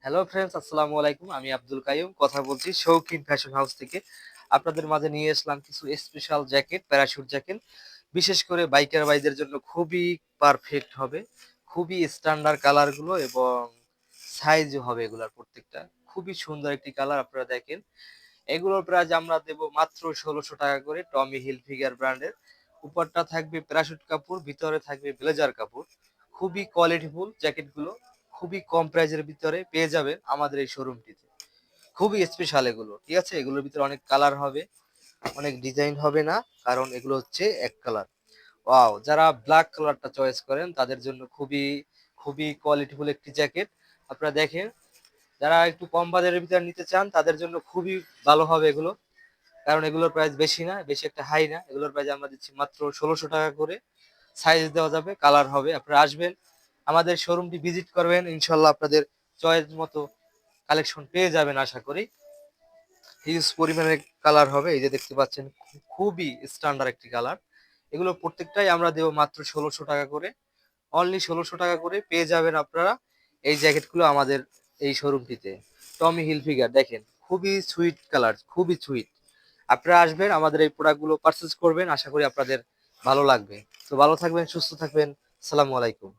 Hello friends, আসসালামু আলাইকুম। আমি আব্দুল কাইয়ুম কথা বলছি শৌখিন ফ্যাশন হাউস থেকে। আপনাদের মাঝে নিয়ে আসলাম কিছু স্পেশাল জ্যাকেট, প্যারাশুট জ্যাকেট। বিশেষ করে বাইকার ভাইদের জন্য খুবই পারফেক্ট হবে। খুবই স্ট্যান্ডার্ড কালারগুলো এবং সাইজও হবে এগুলার প্রত্যেকটা। খুবই সুন্দর একটি কালার আপনারা দেখেন। এগুলোর প্রাইস আমরা দেব মাত্র ১৬০০ টাকা করে টমি হিলফিগার ব্র্যান্ডের। উপরটা থাকবে প্যারাশুট কাপড়, ভিতরে থাকবে ব্লেজার কাপড়। খুবই কোয়ালিটিফুল জ্যাকেটগুলো। খুবই কম প্রাইজের ভিতরে পেয়ে যাবেন আমাদের এই শোরুমটিতে। খুবই স্পেশাল এগুলো, ঠিক আছে? এগুলোর ভিতরে অনেক কালার হবে, অনেক ডিজাইন হবে না, কারণ এগুলো হচ্ছে এক কালার। ওয়াও! যারা ব্ল্যাক কালারটা চয়েস করেন তাদের জন্য খুবই খুবই কোয়ালিটিফুল একটি জ্যাকেট। আপনারা দেখেন, যারা একটু কম বাজারের ভিতরে নিতে চান তাদের জন্য খুবই ভালো হবে এগুলো। কারণ এগুলোর প্রাইস বেশি না, বেশি একটা হাই না। এগুলোর প্রাইস আমরা দিচ্ছি মাত্র ১৬০০ টাকা করে। সাইজ দেওয়া যাবে, কালার হবে। আপনারা আসবেন, আমাদের শোরুমটি ভিজিট করবেন, ইনশাল্লাহ আপনাদের চয়েস মতো কালেকশন পেয়ে যাবেন আশা করি। হিউজ পরিমাণের কালার হবে, এই যে দেখতে পাচ্ছেন, খুবই স্ট্যান্ডার্ড একটি কালার। এগুলো প্রত্যেকটাই আমরা দেবো মাত্র ১৬০০ টাকা করে। অনলি ১৬০০ টাকা করে পেয়ে যাবেন আপনারা এই জ্যাকেটগুলো আমাদের এই শোরুমটিতে। টমি হিলফিগার দেখেন, খুবই সুইট কালার, খুবই সুইট। আপনারা আসবেন, আমাদের এই প্রোডাক্টগুলো পারচেজ করবেন, আশা করি আপনাদের ভালো লাগবে। তো ভালো থাকবেন, সুস্থ থাকবেন। আসসালামু আলাইকুম।